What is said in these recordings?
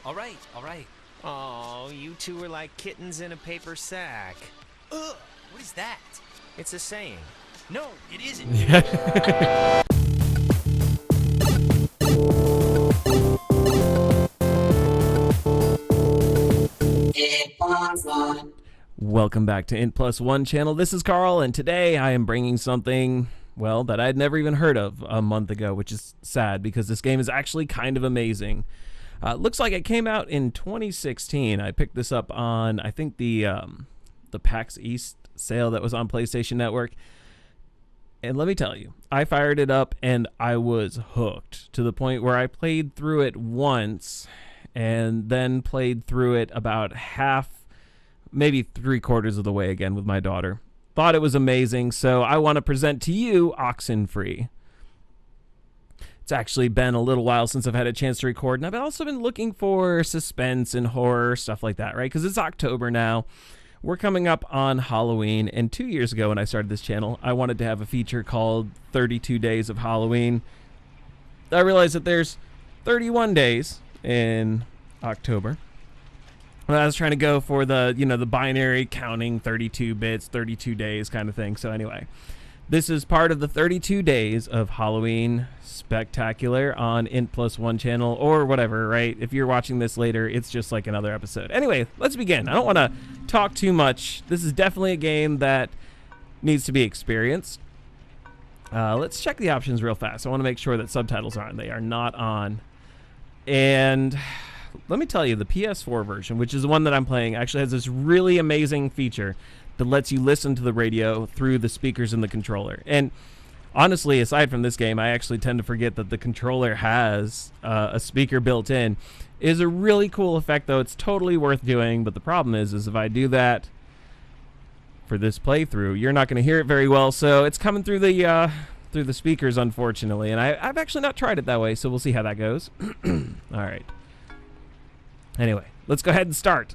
All right, all right. Oh, you two are like kittens in a paper sack. Ugh, what is that? It's a saying. No, it isn't. Welcome back to intplusone channel. This is Carl, and today I am bringing something, well, that I'd never even heard of a month ago, which is sad because this game is actually kind of amazing. Looks like it came out in 2016. I picked this up on, I think, the PAX East sale that was on PlayStation Network. And let me tell you, I fired it up and I was hooked to the point where I played through it once and then played through it about half, maybe 3/4 of the way again with my daughter. Thought it was amazing, so I want to present to you Oxenfree. It's actually been a little while since I've had a chance to record, and I've also been looking for suspense and horror, stuff like that, right? Because it's October now. We're coming up on Halloween, and 2 years ago when I started this channel, I wanted to have a feature called 32 Days of Halloween. I realized that there's 31 days in October. I was trying to go for the, the binary counting 32 bits, 32 days kind of thing. So anyway, this is part of the 32 days of Halloween spectacular on intplusone channel or whatever, right? If you're watching this later, it's just like another episode. Anyway, let's begin. I don't want to talk too much. This is definitely a game that needs to be experienced. Let's check the options real fast. I want to make sure that subtitles are on. They are not on. And let me tell you, the PS4 version, which is the one that I'm playing, actually has this really amazing feature that lets you listen to the radio through the speakers in the controller. And honestly, aside from this game, I actually tend to forget that the controller has a speaker built in. It is a really cool effect, though. It's totally worth doing, but the problem is if I do that for this playthrough, you're not going to hear it very well, so it's coming through the speakers, unfortunately. And I've actually not tried it that way, so we'll see how that goes. All right. Anyway, let's go ahead and start.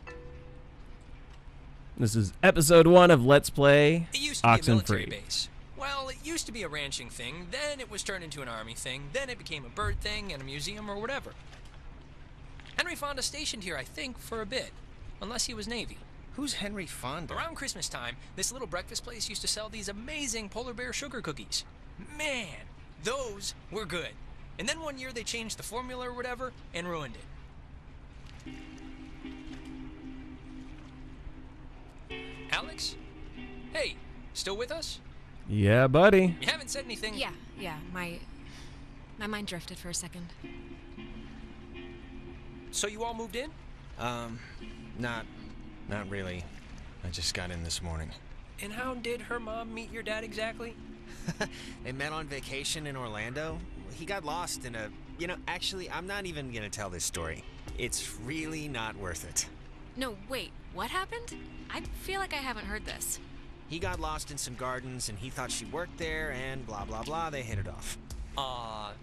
This is episode 1 of Let's Play It used to be a military Oxenfree. base. Well, it used to be a ranching thing, then it was turned into an army thing, then it became a bird thing and a museum or whatever. Henry Fonda stationed here, I think, for a bit. Unless he was Navy. Who's Henry Fonda? Around Christmas time, this little breakfast place used to sell these amazing polar bear sugar cookies. Man, those were good. And then one year they changed the formula or whatever and ruined it. Alex? Hey, still with us? Yeah, buddy. You haven't said anything. Yeah, my mind drifted for a second. So you all moved in? Not really. I just got in this morning. And how did her mom meet your dad exactly? They met on vacation in Orlando. He got lost in a... actually, I'm not even gonna tell this story. It's really not worth it. No, wait, what happened? I feel like I haven't heard this. He got lost in some gardens, and he thought she worked there, and blah, blah, blah. They hit it off. Aw,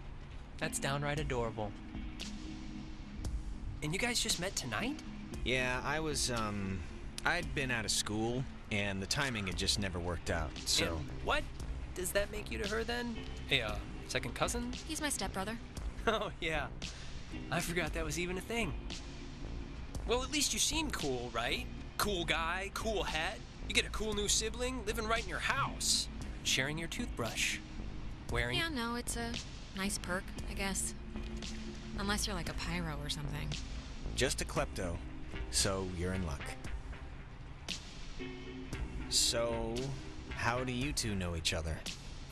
that's downright adorable. And you guys just met tonight? Yeah, I'd been out of school, and the timing had just never worked out, so... And what does that make you to her, then? A, second cousin? He's my stepbrother. Oh, yeah. I forgot that was even a thing. Well, at least you seem cool, right? Cool guy, cool hat. You get a cool new sibling living right in your house. Sharing your toothbrush. Wearing... Yeah, no, it's a nice perk, I guess. Unless you're like a pyro or something. Just a klepto, so you're in luck. So, how do you two know each other?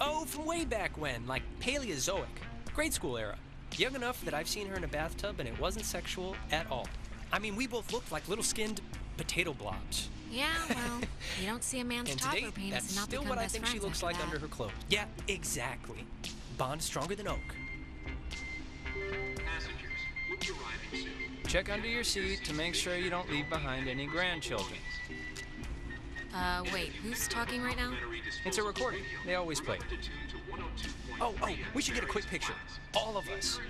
Oh, from way back when, like Paleozoic. Grade school era. Young enough that I've seen her in a bathtub and it wasn't sexual at all. I mean, we both looked like little skinned potato blobs. Yeah, well, you don't see a man's And top today, or penis that's and not still become what I best think she friends looks after like that. under her clothes. Yeah, exactly. Bond is stronger than oak. Passengers will be arriving soon. Check under your seat to make sure you don't leave behind any grandchildren. Wait, who's talking right now? It's a recording. They always play it. Oh, we should get a quick picture. All of us.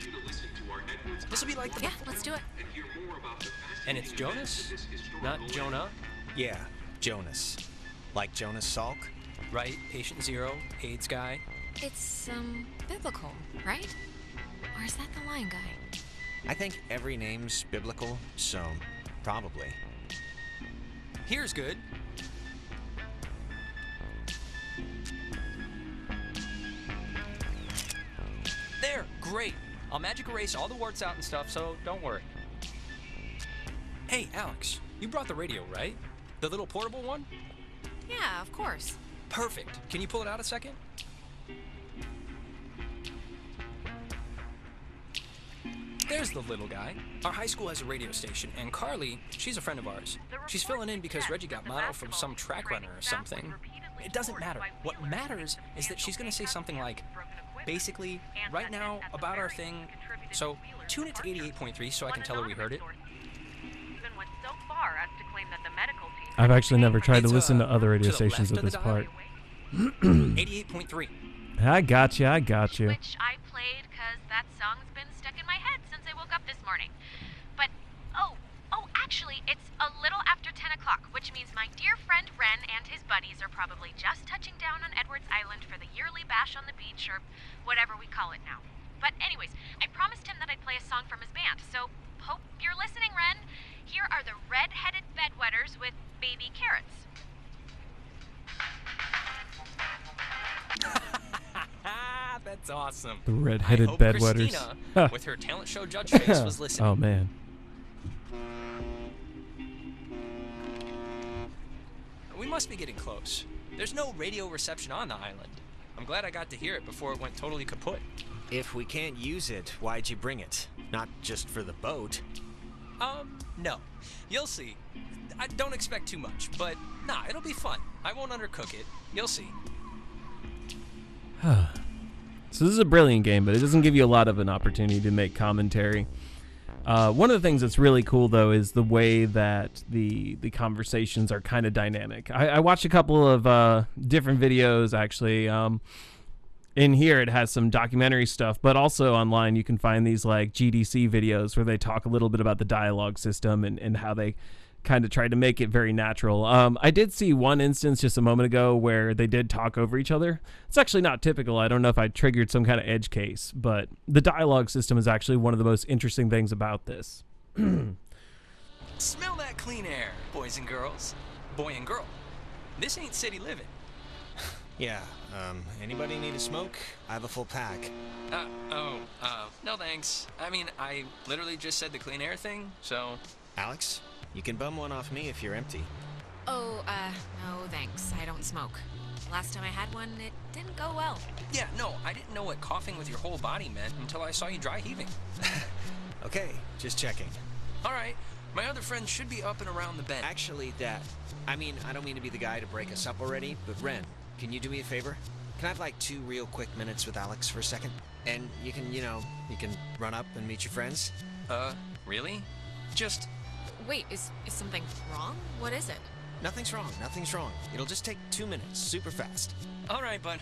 This will be like the... Yeah, let's do it. And it's Jonas, not Jonah. Yeah, Jonas. Like Jonas Salk? Right? Patient zero, AIDS guy. It's, biblical, right? Or is that the lion guy? I think every name's biblical, so probably. Here's good. There, great. I'll magic erase all the warts out and stuff, so don't worry. Hey, Alex, you brought the radio, right? The little portable one? Yeah, of course. Perfect. Can you pull it out a second? There's the little guy. Our high school has a radio station, and Carly, she's a friend of ours. She's filling in because Reggie got mono from some track runner or something. It doesn't matter. What matters is that she's going to say something like, basically, right now, about our thing. So, tune it to 88.3 so I can tell her we heard it. I've actually never tried to It's, listen to other radio to the stations left at of this the part. 88.3. I got you. Which I played because that song's been stuck in my head since I woke up this morning. But, actually, it's a little after 10 o'clock, which means my dear friend Ren and his buddies are probably just touching down on Edwards Island for the yearly bash on the beach, or whatever we call it now. But anyways, I promised him that I'd play a song from his band, so hope you're listening, Ren. Here are the Red-Headed Bedwetters with Baby Carrots. That's awesome. The red-headed I hope bedwetters. Christina, with her talent show judge face, was listening. Oh, man. We must be getting close. There's no radio reception on the island. I'm glad I got to hear it before it went totally kaput. If we can't use it, why'd you bring it? Not just for the boat. No. You'll see. I don't expect too much, but nah, it'll be fun. I won't undercook it. You'll see. So this is a brilliant game, but it doesn't give you a lot of an opportunity to make commentary. One of the things that's really cool, though, is the way that the conversations are kind of dynamic. I watched a couple of different videos, actually. In here, it has some documentary stuff, but also online you can find these like GDC videos where they talk a little bit about the dialogue system and how they kind of tried to make it very natural. I did see one instance just a moment ago where they did talk over each other. It's actually not typical. I don't know if I triggered some kind of edge case, but the dialogue system is actually one of the most interesting things about this. Smell that clean air, boys and girls. Boy and girl. This ain't city living. Yeah, anybody need a smoke? I have a full pack. No thanks. I mean, I literally just said the clean air thing, so... Alex, you can bum one off me if you're empty. No thanks. I don't smoke. Last time I had one, it didn't go well. Yeah, no, I didn't know what coughing with your whole body meant until I saw you dry heaving. Okay, just checking. All right, my other friend should be up and around the bend. Actually, I don't mean to be the guy to break us up already, but Ren, can you do me a favor? Can I have like 2 real quick minutes with Alex for a second? And you can run up and meet your friends? Really? Just... Wait, is something wrong? What is it? Nothing's wrong. It'll just take 2 minutes, super fast. All right, bud.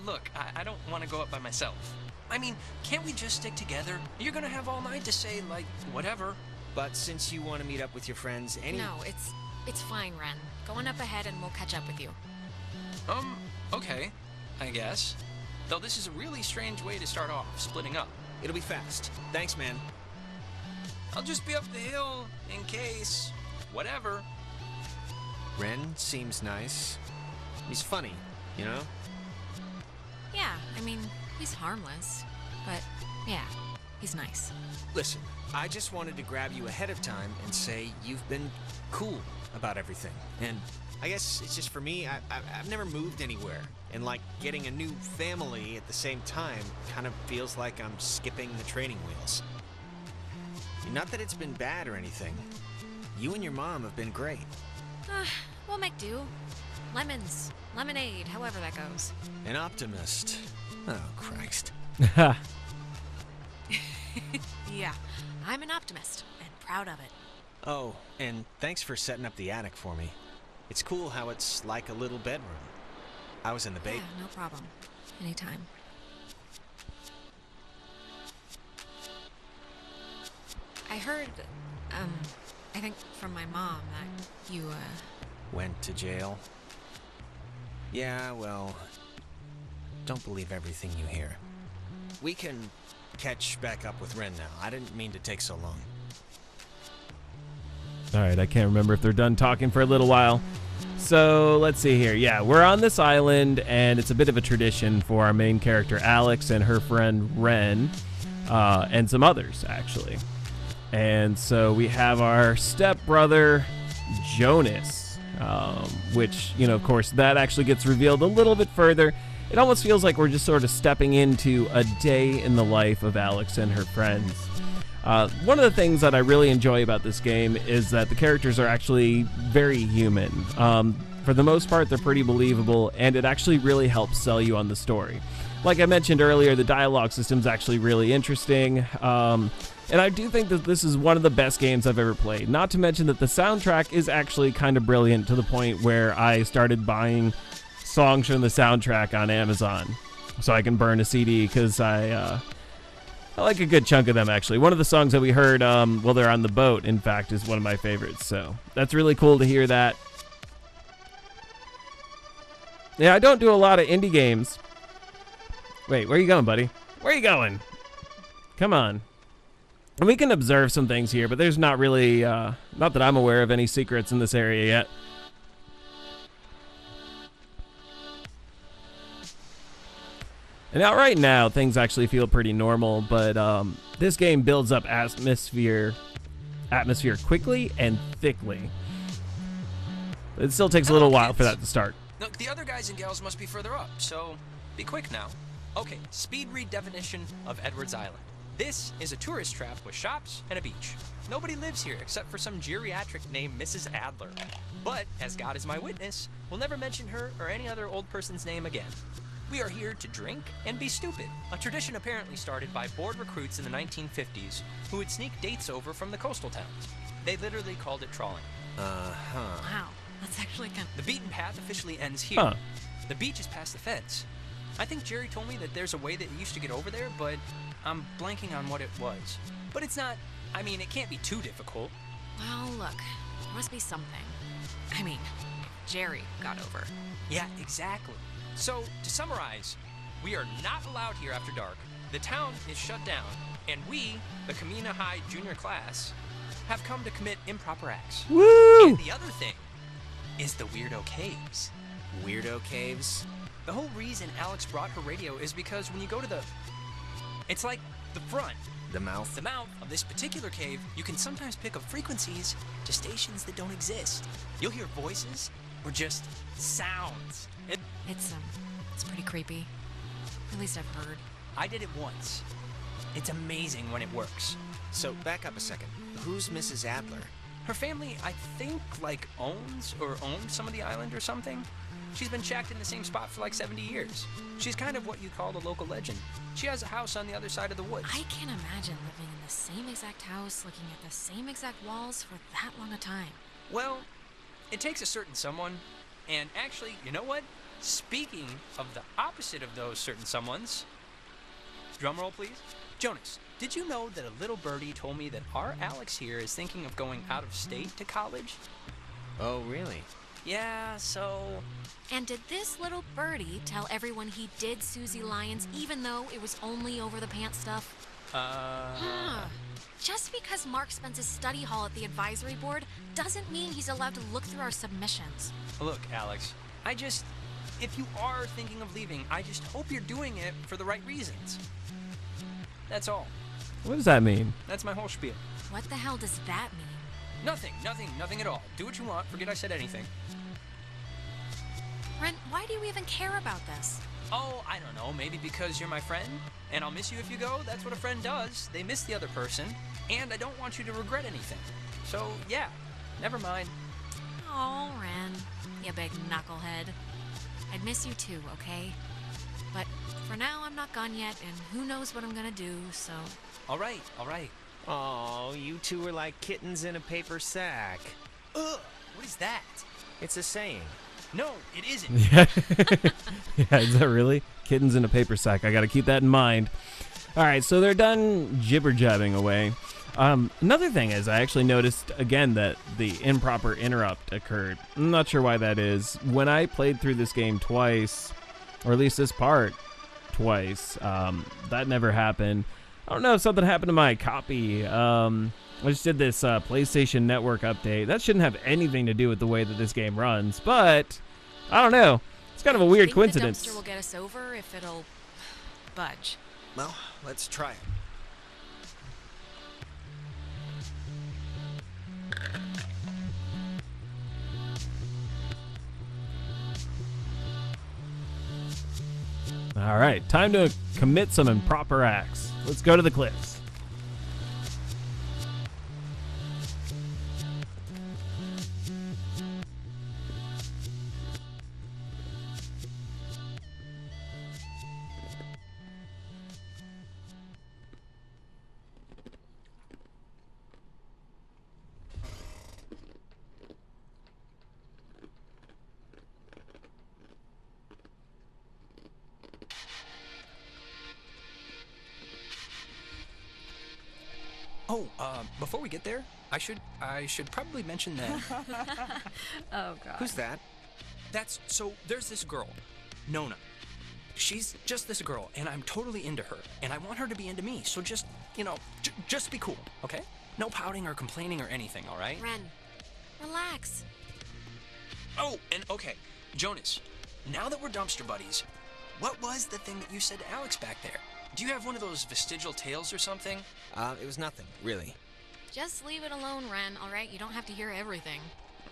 Look, I don't want to go up by myself. I mean, can't we just stick together? You're gonna have all night to say, like, whatever. But since you want to meet up with your friends No, it's fine, Ren. Go on up ahead and we'll catch up with you. Okay, I guess. Though this is a really strange way to start off, splitting up. It'll be fast. Thanks, man. I'll just be up the hill, in case... whatever. Ren seems nice. He's funny, you know? Yeah, I mean, he's harmless. But, yeah, he's nice. Listen, I just wanted to grab you ahead of time and say you've been cool about everything. And I guess it's just for me, I've never moved anywhere. And like getting a new family at the same time kind of feels like I'm skipping the training wheels. Not that it's been bad or anything. You and your mom have been great. We'll make do. Lemons, lemonade, however that goes. An optimist. Oh, Christ. Yeah, I'm an optimist and proud of it. Oh, and thanks for setting up the attic for me. It's cool how it's like a little bedroom. I was in the Yeah, no problem. Anytime. I heard, I think from my mom that you, Went to jail? Yeah, well, don't believe everything you hear. We can catch back up with Ren now. I didn't mean to take so long. All right, I can't remember if they're done talking for a little while. So let's see here. Yeah, we're on this island, and it's a bit of a tradition for our main character, Alex, and her friend, Ren, and some others, actually. And so we have our stepbrother, Jonas, which, you know, of course, that actually gets revealed a little bit further. It almost feels like we're just sort of stepping into a day in the life of Alex and her friends. One of the things that I really enjoy about this game is that the characters are actually very human. For the most part, they're pretty believable, and it actually really helps sell you on the story. Like I mentioned earlier, the dialogue system's actually really interesting, and I do think that this is one of the best games I've ever played. Not to mention that the soundtrack is actually kind of brilliant to the point where I started buying songs from the soundtrack on Amazon so I can burn a CD, because I like a good chunk of them, actually. One of the songs that we heard while they're on the boat, in fact, is one of my favorites, so that's really cool to hear that. Yeah, I don't do a lot of indie games. Wait, where are you going, buddy? Where are you going? Come on. And we can observe some things here, but there's not really, not that I'm aware of any secrets in this area yet. And now, right now, things actually feel pretty normal, but this game builds up atmosphere quickly and thickly. It still takes a little while for that to start. Look, the other guys and gals must be further up, so be quick now. Okay, speed read definition of Edwards Island. This is a tourist trap with shops and a beach. Nobody lives here except for some geriatric named Mrs. Adler. But, as God is my witness, we'll never mention her or any other old person's name again. We are here to drink and be stupid, a tradition apparently started by bored recruits in the 1950s who would sneak dates over from the coastal towns. They literally called it trawling. Wow, that's actually kind of... The beaten path officially ends here. Huh. The beach is past the fence. I think Jerry told me that there's a way that you used to get over there, but I'm blanking on what it was. But it's not, I mean, it can't be too difficult. Well, look, there must be something. I mean, Jerry got over. Yeah, exactly. So, to summarize, we are not allowed here after dark, the town is shut down, and we, the Kamina High junior class, have come to commit improper acts. Woo! And the other thing is the Weirdo Caves. Weirdo caves? The whole reason Alex brought her radio is because when you go to the... It's like the front. The mouth? The mouth of this particular cave, you can sometimes pick up frequencies to stations that don't exist. You'll hear voices or just sounds. It's pretty creepy. At least I've heard. I did it once. It's amazing when it works. So, back up a second. Who's Mrs. Adler? Her family, I think, like, owns or owned some of the island or something. She's been shacked in the same spot for like 70 years. She's kind of what you'd call a local legend. She has a house on the other side of the woods. I can't imagine living in the same exact house, looking at the same exact walls for that long a time. Well, it takes a certain someone, and actually, you know what? Speaking of the opposite of those certain someones, drumroll please. Jonas, did you know that a little birdie told me that our Alex here is thinking of going out of state to college? Oh, really? Yeah, so... And did this little birdie tell everyone he did Susie Lyons even though it was only over the pants stuff? Just because Mark spends his study hall at the advisory board doesn't mean he's allowed to look through our submissions. Look, Alex, if you are thinking of leaving, I just hope you're doing it for the right reasons. That's all. What does that mean? That's my whole spiel. What the hell does that mean? Nothing at all. Do what you want. Forget I said anything. Ren, why do you even care about this? Oh, I don't know. Maybe because you're my friend, and I'll miss you if you go. That's what a friend does. They miss the other person, and I don't want you to regret anything. So, yeah, never mind. Oh, Ren, you big knucklehead. I'd miss you too, okay? But for now, I'm not gone yet, and who knows what I'm gonna do, so... All right. Oh, you two are like kittens in a paper sack. Ugh, what is that? It's a saying. No, it isn't. Yeah, is that really? Kittens in a paper sack. I gotta keep that in mind. Alright, so they're done jibber-jabbing away. Another thing is, I actually noticed, again, that the improper interrupt occurred. I'm not sure why that is. When I played through this game twice, or at least this part twice, that never happened. I don't know if something happened to my copy. I just did this PlayStation Network update. That shouldn't have anything to do with the way that this game runs, but I don't know. It's kind of a weird coincidence. The dumpster will get us over if it'll budge. Well, let's try it. All right, time to commit some improper acts. Let's go to the cliffs. Oh, before we get there, I should probably mention that. Oh, God. Who's that? There's this girl, Nona. She's just this girl, and I'm totally into her, and I want her to be into me, so just, just be cool, okay? No pouting or complaining or anything, all right? Ren, relax. Oh, and okay, Jonas, now that we're dumpster buddies, what was the thing that you said to Alex back there? Do you have one of those vestigial tales or something? It was nothing, really. Just leave it alone, Ren, all right? You don't have to hear everything.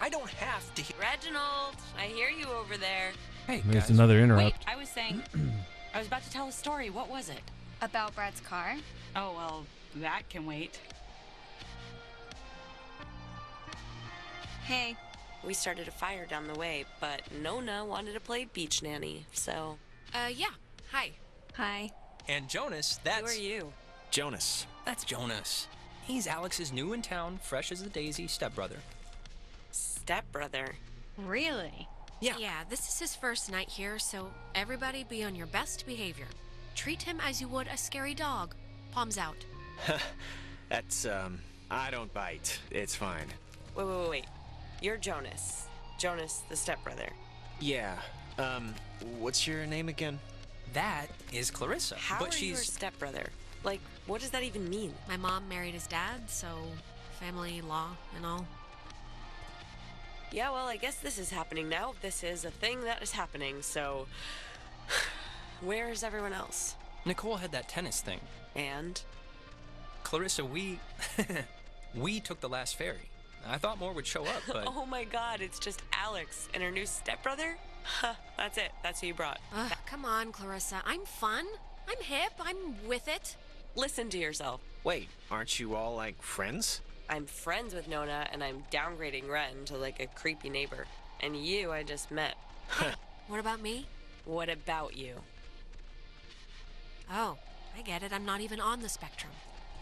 I don't have to hear... Reginald, I hear you over there. Hey, There's guys. another Wait, interrupt. I was saying, I was about to tell a story. What was it? About Brad's car? Oh, well, that can wait. Hey. We started a fire down the way, but Nona wanted to play beach nanny, so... Yeah. Hi. Hi. And Jonas, Who are you? Jonas. That's Jonas. He's Alex's new in town, fresh as a daisy stepbrother. Stepbrother. Really? Yeah. Yeah, this is his first night here, so everybody be on your best behavior. Treat him as you would a scary dog. Palms out. That's, I don't bite. It's fine. Wait. You're Jonas. Jonas, the stepbrother. Yeah, what's your name again? That is Clarissa. How but are you her she's stepbrother? Like, what does that even mean? My mom married his dad, so family law and all. Yeah, well, I guess this is happening now. This is a thing that is happening, so... Where is everyone else? Nicole had that tennis thing. And? Clarissa, we took the last ferry. I thought more would show up, but Oh my god, it's just Alex and her new stepbrother? Huh, that's it. That's who you brought. Come on, Clarissa. I'm fun. I'm hip. I'm with it. Listen to yourself. Wait, aren't you all, like, friends? I'm friends with Nona, and I'm downgrading Ren to, like, a creepy neighbor. And you I just met. What about me? What about you? Oh, I get it. I'm not even on the spectrum.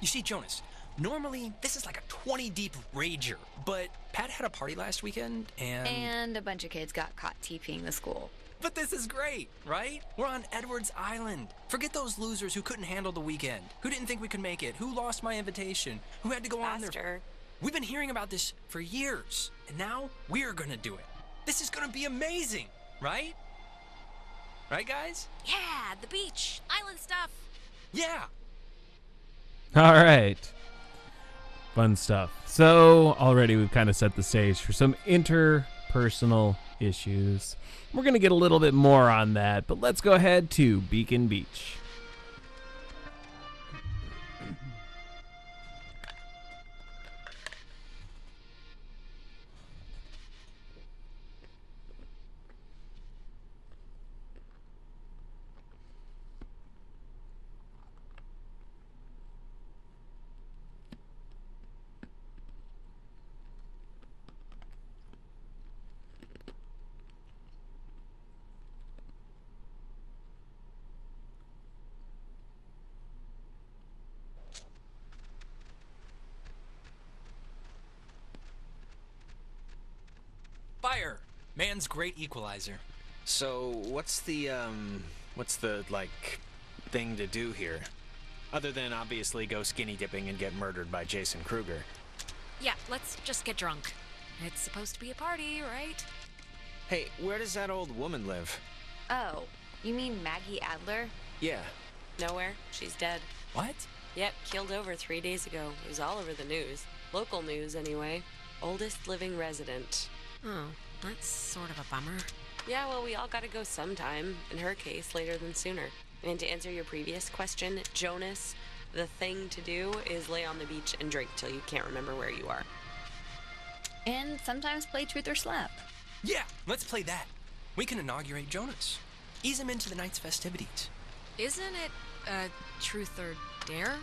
you see, Jonas, normally this is like a 20 deep rager, but Pat had a party last weekend And a bunch of kids got caught TPing the school. But this is great, right? We're on Edwards Island. Forget those losers who couldn't handle the weekend, who didn't think we could make it, who lost my invitation, who had to go on their... We've been hearing about this for years, and now we're gonna do it. This is gonna be amazing, right? Right, guys? Yeah, the beach, island stuff. Yeah. All right. Fun stuff. So already we've kind of set the stage for some interpersonal issues. We're going to get a little bit more on that, but let's go ahead to Beacon Beach. Fire, man's great equalizer. So, what's the, like, thing to do here? Other than obviously go skinny dipping and get murdered by Jason Kruger. Yeah, let's just get drunk. It's supposed to be a party, right? Hey, where does that old woman live? Oh, you mean Maggie Adler? Yeah. Nowhere. She's dead. What? Yep, keeled over 3 days ago. It was all over the news. Local news, anyway. Oldest living resident. Oh, that's sort of a bummer. Yeah, well, we all gotta go sometime. In her case, later than sooner. And to answer your previous question, Jonas, the thing to do is lay on the beach and drink till you can't remember where you are. And sometimes play truth or slap. Yeah, let's play that. We can inaugurate Jonas. Ease him into the night's festivities. Isn't it, truth or dare?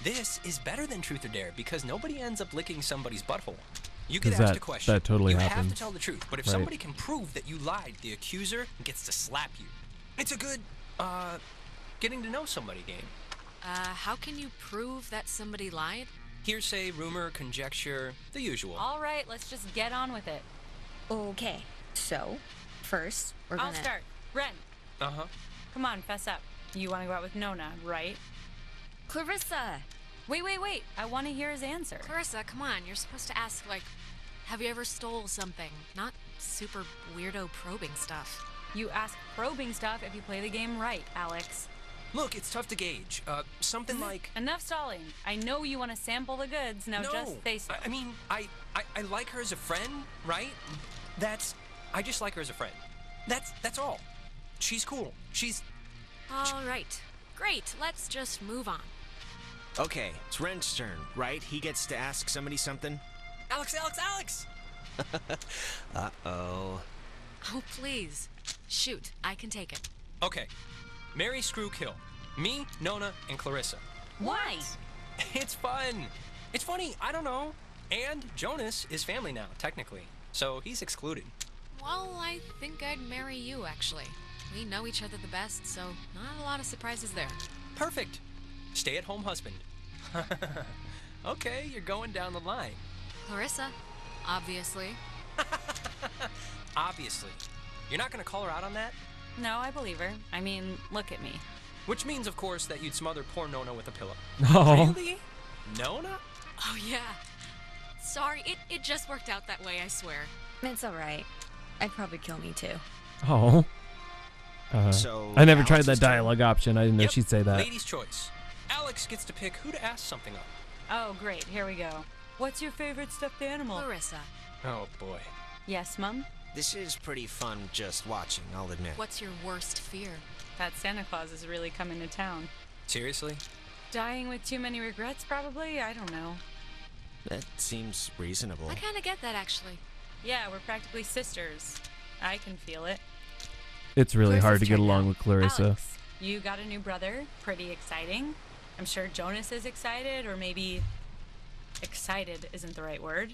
This is better than truth or dare because nobody ends up licking somebody's butthole. You get 'Cause asked that- a question. that totally you happens. have to tell the truth. But if Right. somebody can prove that you lied, the accuser gets to slap you. It's a good, getting to know somebody game. How can you prove that somebody lied? Hearsay, rumor, conjecture, the usual. All right, let's just get on with it. Okay, so first we're I'll gonna start. Ren, Uh-huh. come on, fess up. You want to go out with Nona, right? Clarissa. Wait. I want to hear his answer. Clarissa, come on. You're supposed to ask, like, have you ever stole something? Not super weirdo probing stuff. You ask probing stuff if you play the game right, Alex. Look, it's tough to gauge. Something like... Enough stalling. I know you want to sample the goods. Now No, just say so. I mean, I like her as a friend, right? I just like her as a friend. That's all. She's cool. She's... All right. Great. Let's just move on. Okay, it's Ren's turn, right? He gets to ask somebody something? Alex! Uh-oh. Oh, please. Shoot. I can take it. Okay. Marry, screw, kill. Me, Nona, and Clarissa. Why? It's fun. It's funny. I don't know. And Jonas is family now, technically. So he's excluded. Well, I think I'd marry you, actually. We know each other the best, so not a lot of surprises there. Perfect. Stay-at-home husband. Okay, you're going down the line. Clarissa, obviously. Obviously. You're not going to call her out on that? No, I believe her. I mean, look at me. Which means, of course, that you'd smother poor Nona with a pillow. Oh. Really? Nona? Oh, yeah. Sorry, it just worked out that way, I swear. It's all right. I'd probably kill me too. Oh. So I never tried Alex's that turn? dialogue option. I didn't know Yep. she'd say that. Lady's choice. Alex gets to pick who to ask something of. Oh, great. Here we go. What's your favorite stuffed animal? Clarissa, Oh, boy. Yes, Mum? This is pretty fun just watching, I'll admit. what's your worst fear? That Santa Claus is really coming to town. Seriously? Dying with too many regrets, probably? I don't know. That seems reasonable. I kind of get that, actually. Yeah, we're practically sisters. I can feel it. It's really hard to Clarissa's get turn along now. with Clarissa. Alex, you got a new brother. Pretty exciting. I'm sure Jonas is excited, or maybe excited isn't the right word.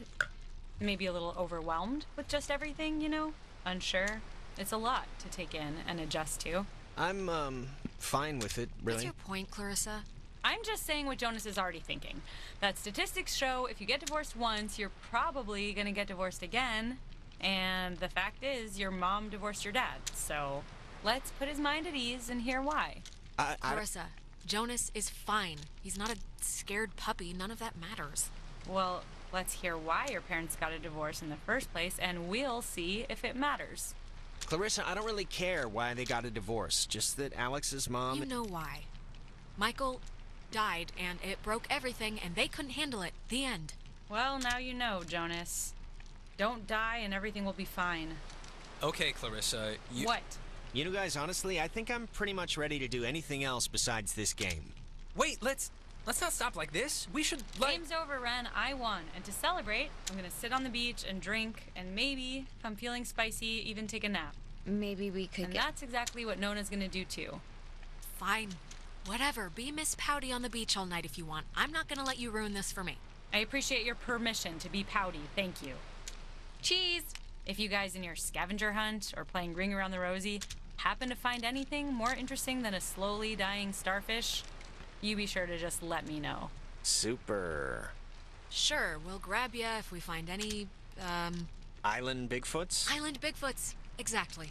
Maybe a little overwhelmed with just everything, you know? Unsure. It's a lot to take in and adjust to. I'm, fine with it, What's really. your point, Clarissa? I'm just saying what Jonas is already thinking. That statistics show if you get divorced once, you're probably gonna get divorced again. And the fact is, your mom divorced your dad. So let's put his mind at ease and hear why. Clarissa, Jonas is fine. He's not a scared puppy. None of that matters. Well, let's hear why your parents got a divorce in the first place, and we'll see if it matters. Clarissa, I don't really care why they got a divorce. Just that Alex's mom... You know why. Michael died, and it broke everything, and they couldn't handle it. The end. Well, now you know, Jonas. Don't die and everything will be fine. Okay, Clarissa, you... What? You know, guys, honestly, I think I'm pretty much ready to do anything else besides this game. Wait, let's not stop like this. We should, like... Game's over, Ren. I won. And to celebrate, I'm gonna sit on the beach and drink, and maybe, if I'm feeling spicy, even take a nap. Maybe we could And get... that's exactly what Nona's gonna do too. Fine. Whatever. Be Miss Pouty on the beach all night if you want. I'm not gonna let you ruin this for me. I appreciate your permission to be pouty. Thank you. Cheese! If you guys in your scavenger hunt or playing Ring Around the Rosie happen to find anything more interesting than a slowly dying starfish, you be sure to just let me know. Super. Sure, we'll grab ya if we find any, Island Bigfoots? island Bigfoots. Exactly.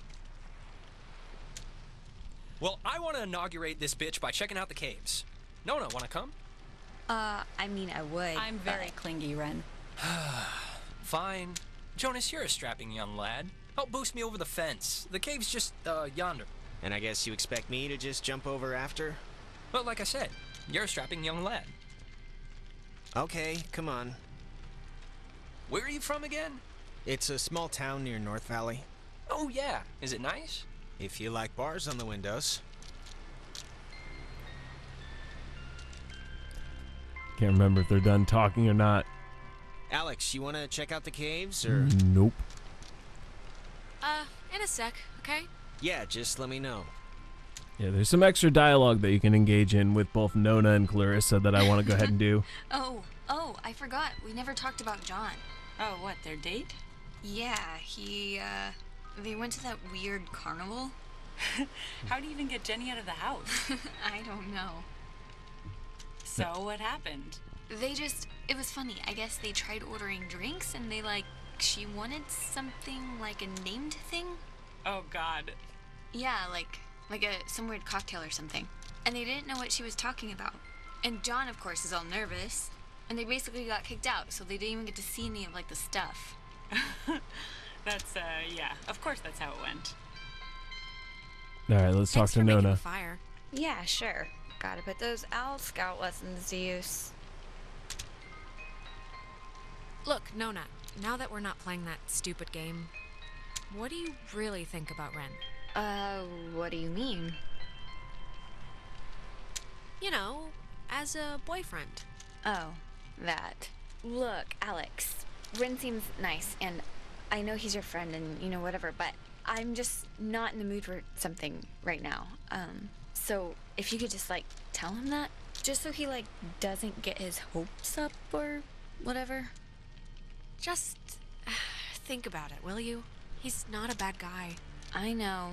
Well, I want to inaugurate this bitch by checking out the caves. Nona, want to come? I mean, I would. I'm very but- clingy, Ren. Fine. Jonas, you're a strapping young lad. Help boost me over the fence. The cave's just, yonder. And I guess you expect me to just jump over after? But like I said, you're a strapping young lad. Okay, come on. Where are you from again? It's a small town near North Valley. Oh, yeah. Is it nice? If you like bars on the windows. Can't remember if they're done talking or not. Alex, you want to check out the caves, or? Nope. In a sec, okay? Yeah, just let me know. Yeah, there's some extra dialogue that you can engage in with both Nona and Clarissa that I want to go ahead and do. Oh, I forgot. We never talked about John. Oh, what, their date? Yeah, they went to that weird carnival. How do you even get Jenny out of the house? I don't know. So, what happened? It was funny. I guess they tried ordering drinks and she wanted something like a named thing. Oh, God. Yeah, like some weird cocktail or something. And they didn't know what she was talking about. And John, of course, is all nervous. And they basically got kicked out, so they didn't even get to see any of, the stuff. That's, yeah. Of course that's how it went. All right, let's talk to Thanks for making Nona. the fire. Yeah, sure. Gotta put those Owl Scout lessons to use. Look, Nona, now that we're not playing that stupid game, what do you really think about Ren? What do you mean? You know, as a boyfriend. Oh, that. Look, Alex, Ren seems nice, and I know he's your friend and, whatever, but I'm just not in the mood for something right now. So if you could just, tell him that, just so he, doesn't get his hopes up or whatever. Just think about it, will you? He's not a bad guy. I know,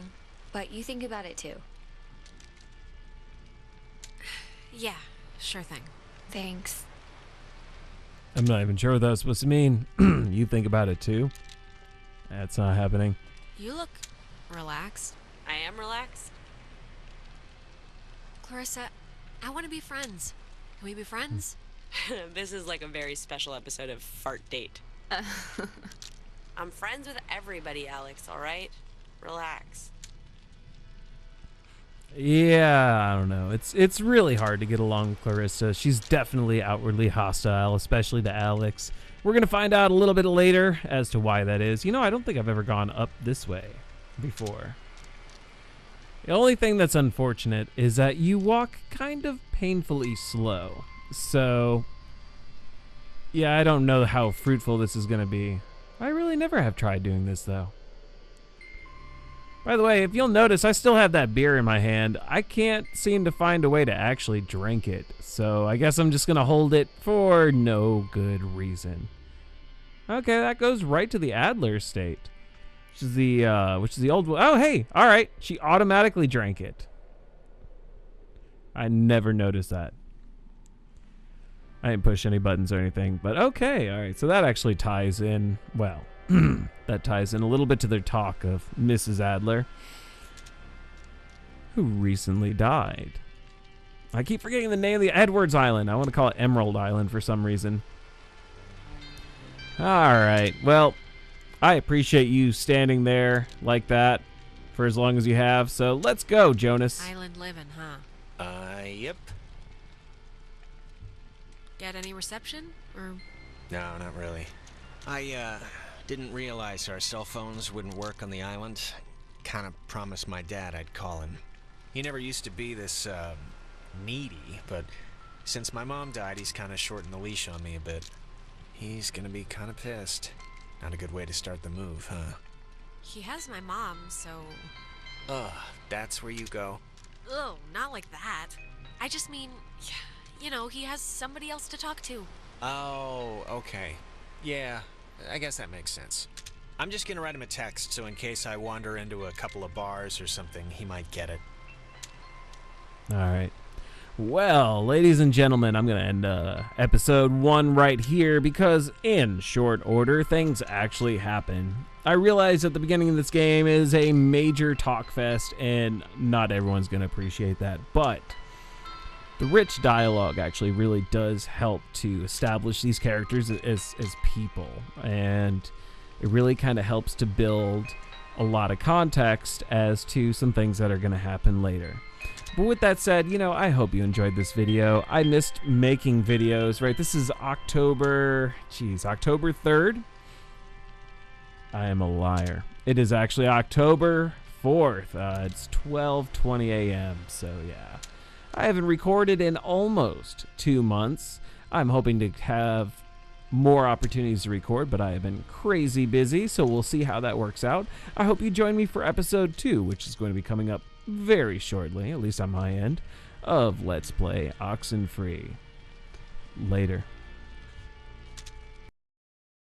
but you think about it too. Yeah, sure thing. Thanks. I'm not even sure what that was supposed to mean. You think about it too? That's not happening. You look relaxed. I am relaxed. Clarissa, I want to be friends. Can we be friends? This is like a very special episode of Fart Date. I'm friends with everybody, Alex, all right? Relax. Yeah, I don't know. It's really hard to get along with Clarissa. She's definitely outwardly hostile, especially to Alex. We're going to find out a little bit later as to why that is. I don't think I've ever gone up this way before. The only thing that's unfortunate is that you walk kind of painfully slow. So, yeah, I don't know how fruitful this is going to be. I really never have tried doing this, though. By the way, if you'll notice, I still have that beer in my hand. I can't seem to find a way to actually drink it, so I guess I'm just going to hold it for no good reason. Okay, that goes right to the Adler estate, which is the old one. Oh, hey, all right, she automatically drank it. I never noticed that. I didn't push any buttons or anything, but okay, all right, so that actually ties in, well, that ties in a little bit to their talk of Mrs. Adler, who recently died. I keep forgetting the name of the Edwards Island. I want to call it Emerald Island for some reason. All right, well, I appreciate you standing there like that for as long as you have, so let's go, Jonas. Island living, huh? Yep. Get any reception? Or No, not really. I, didn't realize our cell phones wouldn't work on the island. Kind of promised my dad I'd call him. He never used to be this, needy, but since my mom died, he's kind of shortened the leash on me a bit. He's gonna be kind of pissed. Not a good way to start the move, huh? he has my mom, so... Ugh, that's where you go. Ugh, not like that. I just mean, he has somebody else to talk to. Oh, okay. Yeah, I guess that makes sense. I'm just gonna write him a text, so in case I wander into a couple of bars or something, he might get it. All right. Well, ladies and gentlemen, I'm going to end episode 1 right here because in short order, things actually happen. I realize that the beginning of this game is a major talk fest, and not everyone's going to appreciate that, but the rich dialogue actually really does help to establish these characters as people, and it really kind of helps to build a lot of context as to some things that are going to happen later. But with that said, you know, I hope you enjoyed this video. I missed making videos, right? This is October 3rd. I am a liar. It is actually October 4th. It's 12:20 a.m. So yeah, I haven't recorded in almost 2 months. I'm hoping to have more opportunities to record, but I have been crazy busy, so we'll see how that works out. I hope you join me for episode 2, which is going to be coming up very shortly, at least on my end, of Let's Play Oxenfree. Later.